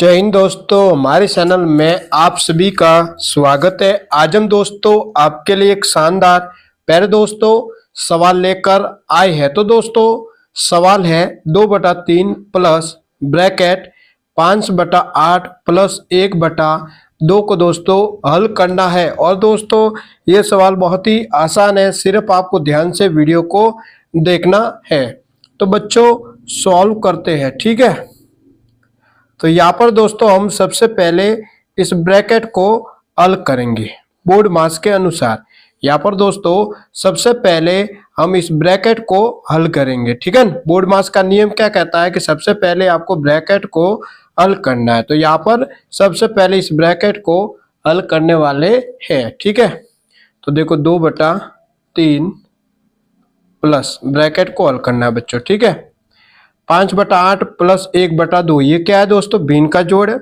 जय हिंद दोस्तों, हमारे चैनल में आप सभी का स्वागत है। आज हम दोस्तों आपके लिए एक शानदार प्यारे दोस्तों सवाल लेकर आए हैं। तो दोस्तों सवाल है 2/3 प्लस ब्रैकेट 5/8 प्लस 1/2 को दोस्तों हल करना है। और दोस्तों ये सवाल बहुत ही आसान है, सिर्फ आपको ध्यान से वीडियो को देखना है। तो बच्चों सॉल्व करते हैं, ठीक है। तो यहाँ पर दोस्तों हम सबसे पहले इस ब्रैकेट को हल करेंगे बोर्ड मास के अनुसार। यहाँ पर दोस्तों सबसे पहले हम इस ब्रैकेट को हल करेंगे, ठीक है। बोर्ड मास का नियम क्या कहता है कि सबसे पहले आपको ब्रैकेट को हल करना है। तो यहाँ पर सबसे पहले इस ब्रैकेट को हल करने वाले हैं, ठीक है। तो देखो 2/3 प्लस ब्रैकेट को हल करना है बच्चों, ठीक है। 5/8 प्लस 1/2 ये क्या है दोस्तों? भिन्न का जोड़ है।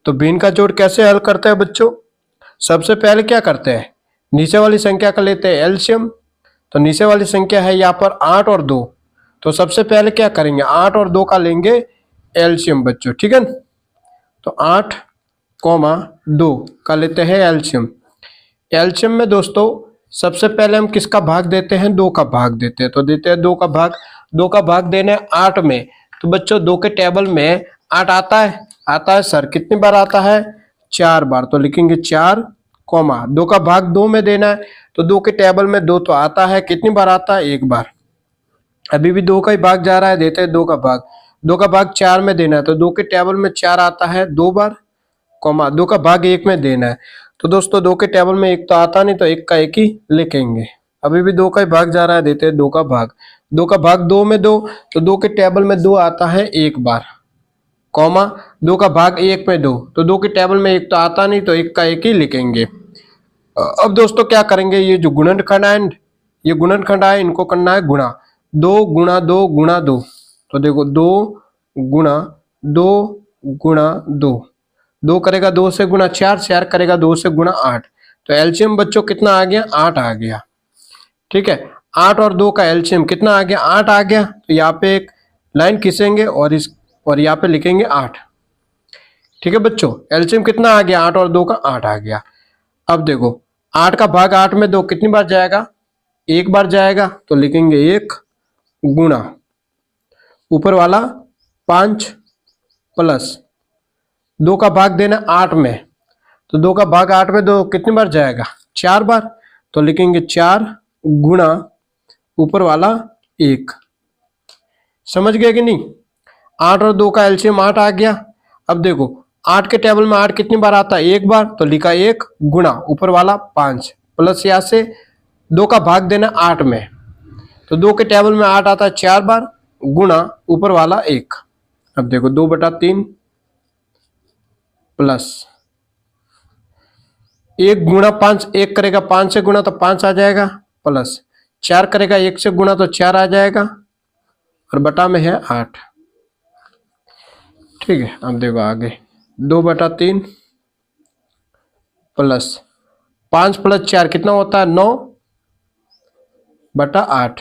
तो भिन्न का जोड़ कैसे हल करते हैं बच्चों? सबसे पहले क्या करते हैं, नीचे वाली संख्या का लेते हैं एलसीएम। तो नीचे वाली संख्या है यहाँ पर 8 और 2। तो सबसे पहले क्या करेंगे, 8 और 2 का लेंगे एलसीएम बच्चों, ठीक है। तो 8,2 का लेते हैं एलसीएम। एलसीएम में दोस्तों सबसे पहले हम किसका भाग देते हैं? 2 का भाग देते हैं। तो देते हैं 2 का भाग। 2 का भाग देने 8 में। तो बच्चों 2 के टेबल में 8 आता है? आता है सर। कितनी बार आता है? 4 बार। तो लिखेंगे 4, 2 का भाग 2 में देना है। तो 2 के टेबल में 2 तो आता है, कितनी बार आता है? 1 बार। अभी भी 2 का ही भाग जा रहा है, देते हैं 2 का भाग। 2 का भाग 4 में देना है। तो 2 के टेबल में 4 आता है 2 बार, 2 का भाग 1 में देना है। तो दोस्तों 2 के टेबल में 1 तो आता नहीं, तो 1 का 1 ही लिखेंगे। अभी भी 2 का ही भाग जा रहा है, देते हैं 2 का भाग। 2 का भाग 2 में 2, तो 2 के टेबल में 2 आता है 1 बार, 2 का भाग 1 में 2, तो 2 के टेबल में 1 तो आता नहीं, तो 1 का 1 ही लिखेंगे। अब दोस्तों क्या करेंगे, ये जो गुणनखंड है, ये गुणनखंड है, इनको करना है गुणा। 2 गुणा 2 गुणा 2। तो देखो 2 गुणा 2 गुणा 2, 2 करेगा 2 से गुणा 4, 4 करेगा 2 से गुणा 8। तो एलसीएम बच्चों कितना आ गया? 8 आ गया, ठीक है। 8 और 2 का एलसीएम कितना आ गया? 8 आ गया। तो यहाँ पे एक लाइन खींचेंगे और यहाँ पे लिखेंगे 8, ठीक है बच्चों। एलसीएम कितना आ गया? 8 और 2 का 8 आ गया। अब देखो 8 का भाग 8 में 2 कितनी बार जाएगा? 1 बार जाएगा। तो लिखेंगे 1 गुणा ऊपर वाला 5 प्लस 2 का भाग देना 8 में। तो 2 का भाग 8 में 2 कितनी बार जाएगा? 4 बार। तो लिखेंगे 4 गुणा ऊपर वाला 1। समझ गए कि नहीं? 8 और 2 का एलसीएम 8 आ गया। अब देखो 8 के टेबल में 8 कितनी बार आता है? 1 बार। तो लिखा 1 गुणा ऊपर वाला 5 प्लस यहाँ से 2 का भाग देना 8 में। तो 2 के टेबल में 8 आता है 4 बार, गुणा ऊपर वाला 1। अब देखो 2/3 प्लस 1 गुणा 5, 1 करेगा 5 से गुणा तो 5 आ जाएगा, प्लस 4 करेगा 1 से गुणा तो 4 आ जाएगा, और बटा में है 8, ठीक है। अब देखो आगे 2/3 प्लस 5 प्लस 4 कितना होता है? 9/8।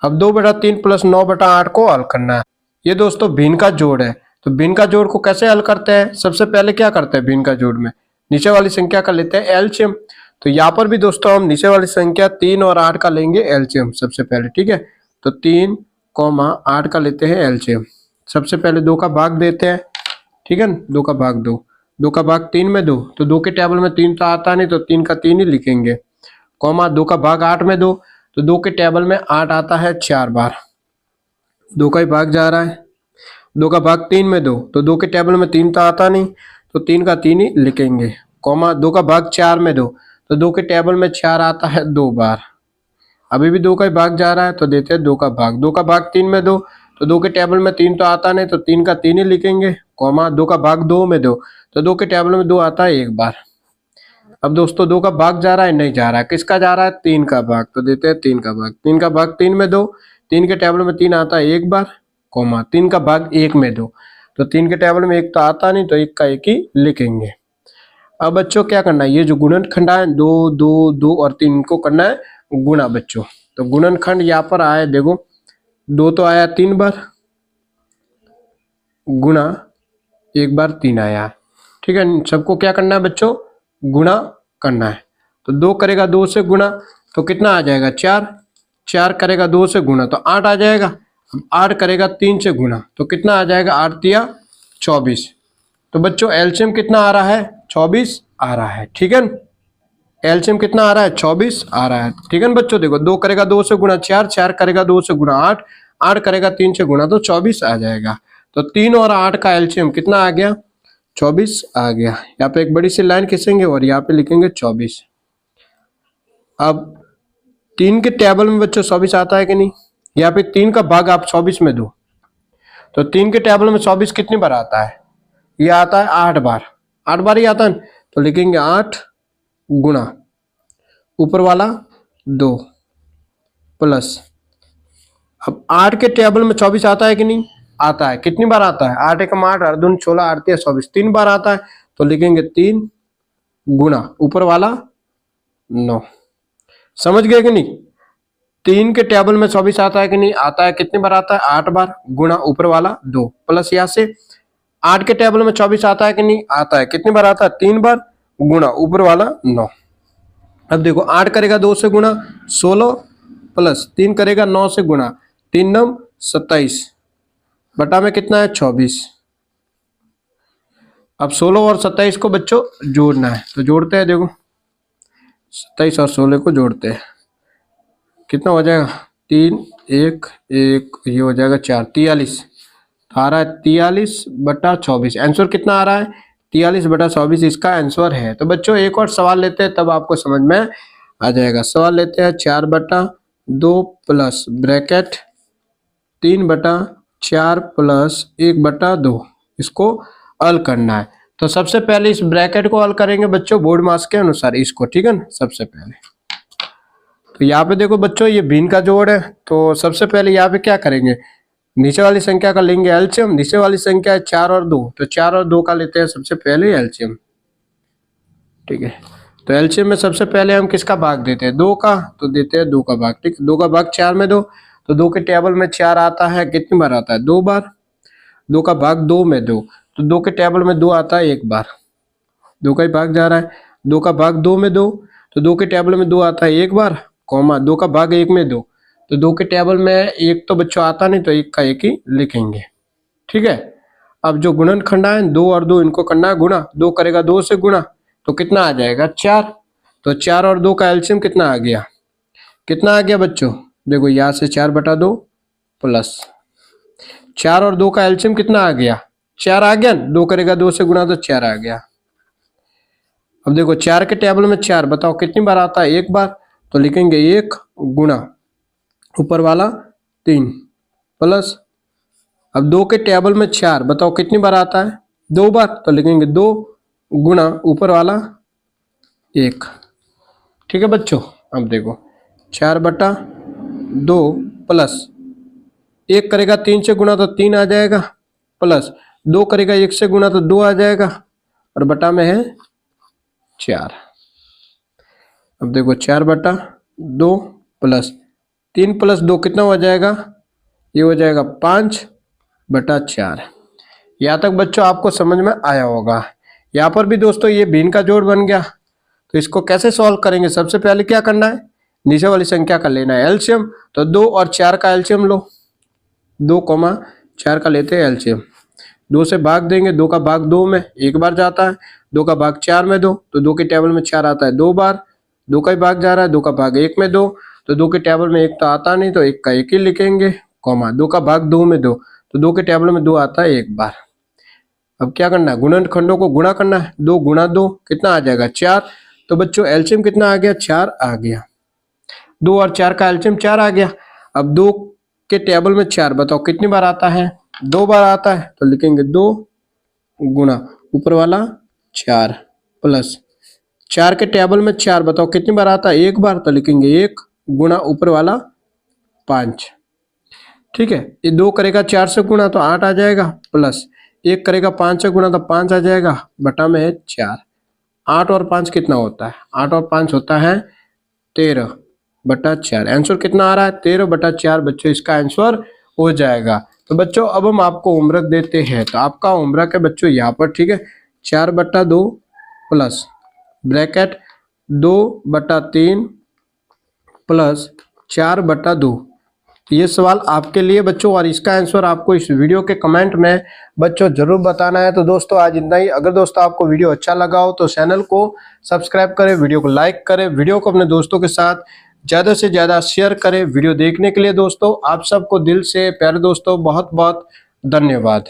अब 2/3 प्लस 9/8 को हल करना है। ये दोस्तों भिन्न का जोड़ है। तो भिन्न का जोड़ को कैसे हल करते हैं? सबसे पहले क्या करते हैं भिन्न का जोड़ में, नीचे वाली संख्या का लेते हैं एलसीएम। तो यहाँ पर भी दोस्तों हम नीचे वाली संख्या 3 और 8 का लेंगे एलसीएम सबसे पहले, ठीक है। तो 3, 8 का लेते हैं एलसीएम। सबसे पहले 2 का भाग देते हैं, ठीक है। 2 का भाग 2, 2 का भाग 3 में 2, तो 2 के टेबल में 3 तो आता नहीं, तो 3 का 3 ही लिखेंगे, 2 का भाग 8 में 2, तो 2 के टेबल में 8 आता है 4 बार, 2 का ही भाग जा रहा है। 2 का भाग 3 में 2, तो 2 के टेबल में 3 तो आता नहीं, तो 3 का 3 ही लिखेंगे, 2 का भाग 4 में 2, तो 2 के टेबल में 4 आता है 2 बार। अभी भी 2 का ही भाग जा रहा है, तो देते हैं 2 का भाग। 2 का भाग 3 में 2, तो 2 के टेबल में 3 तो आता नहीं, तो 3 का 3 ही लिखेंगे, 2 का भाग 2 में 2, तो 2 के टेबल में 2 आता है 1 बार। अब दोस्तों 2 का भाग जा रहा है? नहीं जा रहा है। किसका जा रहा है? 3 का भाग। तो देते हैं 3 का भाग। 3 का भाग 3 में 2, 3 के टेबल में 3 आता है 1 बार, 3 का भाग 1 में 2, तो 3 के टेबल में 1 तो आता नहीं, तो 1 का 1 ही लिखेंगे। अब बच्चों क्या करना है, ये जो गुणनखंड है 2, 2, 2 और 3 को करना है गुणा बच्चों। तो गुणनखंड यहाँ पर आया, देखो 2 तो आया 3 बार, गुणा एक बार 3 आया है। ठीक है, सबको क्या करना है बच्चों, गुणा करना है। तो 2 करेगा 2 से गुणा तो कितना आ जाएगा 4, 4 करेगा 2 से गुणा तो 8 आ जाएगा। अब 8 करेगा 3 से गुणा तो कितना आ जाएगा, 8 तिया 24। तो बच्चों एलसीएम कितना आ रहा है, 24 आ रहा है। ठीक है, एलसीएम कितना आ रहा है, 24 आ रहा है। ठीक है बच्चों, देखो 2 करेगा 2 से गुणा 4, 4 करेगा 2 से गुणा 8, 8 करेगा 3 से गुणा तो 24 आ जाएगा। तो 3 और 8 का एलसीएम कितना आ गया, 24 आ गया। यहाँ पे एक बड़ी सी लाइन खींचेंगे और यहाँ पे लिखेंगे 24। अब 3 के टेबल में बच्चों 24 आता है कि नहीं, यहाँ पे 3 का भाग आप 24 में दो तो 3 के टेबल में 24 कितनी बार आता है, ये आता है 8 बार, 8 बार ही आता है। तो लिखेंगे 8 गुणा ऊपर वाला 2 प्लस, अब 8 के टेबल में 24 आता है कि नहीं, आता है। कितनी बार आता है, 8 एकम 8, 8 दूनी 16, 8 तिया 24, 3 बार आता है। तो लिखेंगे 3 गुणा ऊपर वाला 9। समझ गए कि नहीं, 3 के टेबल में 24 आता है कि नहीं, आता है। कितनी बार आता है, 8 बार, गुणा ऊपर वाला 2 प्लस यहाँ से 8 के टेबल में 24 आता है कि नहीं, आता है। कितनी बार आता है, 3 बार, गुणा ऊपर वाला 9। अब देखो 8 करेगा 2 से गुणा 16 प्लस 3 करेगा 9 से गुणा, 3 9 27 बटा में कितना है 24। अब 16 और 27 को बच्चों जोड़ना है तो जोड़ते हैं। देखो 27 और 16 को जोड़ते हैं, कितना हो जाएगा, 3 1 1 ये हो जाएगा 4, 43 आ रहा है, 43 बटा 24। आंसर कितना आ रहा है, 43 बटा 24 इसका आंसर है। तो बच्चों एक और सवाल लेते हैं तब आपको समझ में आ जाएगा। सवाल लेते हैं 4 बटा 2 प्लस ब्रैकेट 3 बटा 4 प्लस 1 बटा 2, इसको हल करना है। तो सबसे पहले इस ब्रैकेट को हल करेंगे बच्चों बोर्ड मास के अनुसार इसको, ठीक है ना। सबसे पहले तो यहाँ पे देखो बच्चों ये भिन्न का जोड़ है, तो सबसे पहले यहाँ पे क्या करेंगे, नीचे वाली संख्या का लेंगे एलसीएम। नीचे वाली संख्या है 4 और 2, तो 4 और 2 का लेते हैं सबसे पहले एलसीएम। ठीक है, तो एलसीएम में सबसे पहले हम किसका भाग देते हैं, 2 का, तो देते हैं 2 का भाग। ठीक है, 2 का भाग 4 में दो तो 2 के टेबल में 4 आता है, कितनी बार आता है, 2 बार। 2 का भाग 2 में दो तो 2 के टेबल में 2 आता है 1 बार, 2 का ही भाग जा रहा है। 2 का भाग 2 में दो तो 2 के टेबल में 2 आता है 1 बार, कॉमा 2 का भाग 1 में दो तो 2 के टेबल में 1 तो बच्चों आता नहीं तो 1 का 1 ही लिखेंगे। ठीक है, अब जो गुणनखंड है 2 और 2 इनको करना है गुणा। 2 करेगा 2 से गुणा तो कितना आ जाएगा 4, तो 4 और 2 का एलसीएम कितना आ गया, कितना आ गया बच्चों, देखो यहाँ से 4 बटा 2 प्लस 4 और 2 का एलसीएम कितना आ गया, 4 आ गया। 2 करेगा 2 से गुणा तो 4 आ गया। अब देखो 4 के टेबल में 4 बताओ कितनी बार आता है, 1 बार, तो लिखेंगे 1 गुणा ऊपर वाला 3 प्लस, अब 2 के टेबल में 4 बताओ कितनी बार आता है, 2 बार, तो लिखेंगे 2 गुणा ऊपर वाला 1। ठीक है बच्चों, अब देखो 4 बटा 2 प्लस 1 करेगा 3 से गुणा तो 3 आ जाएगा, प्लस 2 करेगा 1 से गुणा तो 2 आ जाएगा और बटा में है 4। अब देखो 4 बटा 2 प्लस 3 प्लस 2 कितना हो जाएगा, ये हो जाएगा 5 बटा 4। यहाँ तक बच्चों आपको समझ में आया होगा। यहाँ पर भी दोस्तों ये भिन्न का जोड़ बन गया, तो इसको कैसे सॉल्व करेंगे, सबसे पहले क्या करना है, नीचे वाली संख्या का लेना है एलसीएम। तो 2 और 4 का एलसीएम लो, 2 कॉमा 4 का लेते हैं एलसीएम। 2 से भाग देंगे, 2 का भाग 2 में 1 बार जाता है, 2 का भाग 4 में दो तो 2 के टेबल में 4 आता है 2 बार, 2 का ही भाग जा रहा है, 2 का भाग 1 में दो तो 2 के टेबल में 1 तो आता नहीं तो 1 का 1 ही लिखेंगे, कॉमा 2 का भाग 2 में दो तो 2 के टेबल में 2 आता है 1 बार। अब क्या करना है, गुणनखंडों को गुणा करना है, 2 गुणा 2 कितना आ जाएगा 4। तो बच्चों एलसीएम कितना आ गया, 4 आ गया। 2 और 4 का एलसीएम 4 आ गया। अब 2 के टेबल में 4 बताओ कितनी बार आता है, 2 बार आता है, तो लिखेंगे 2 गुणा ऊपर वाला 4 प्लस 4 के टेबल में 4 बताओ कितनी बार आता है, 1 बार, तो लिखेंगे 1 गुणा ऊपर वाला 5। ठीक है, ये 2 करेगा 4 से गुणा तो 8 आ जाएगा, प्लस 1 करेगा 5 से गुणा तो 5 आ जाएगा, बटा में है 4। 8 और 5 कितना होता है, 8 और 5 होता है 13 बटा 4। आंसर कितना आ रहा है, 13 बटा 4 बच्चों इसका आंसर हो जाएगा। तो बच्चों अब हम आपको होमवर्क देते हैं। तो आपका होमवर्क है बच्चों यहाँ पर, ठीक है, 4/2 प्लस ब्रैकेट 2/3 प्लस 4/2। ये सवाल आपके लिए बच्चों, और इसका आंसर आपको इस वीडियो के कमेंट में बच्चों जरूर बताना है। तो दोस्तों आज इतना ही। अगर दोस्तों आपको वीडियो अच्छा लगा हो तो चैनल को सब्सक्राइब करें, वीडियो को लाइक करें, वीडियो को अपने दोस्तों के साथ ज़्यादा से ज़्यादा शेयर करें। वीडियो देखने के लिए दोस्तों आप सबको दिल से प्यारे दोस्तों बहुत बहुत धन्यवाद।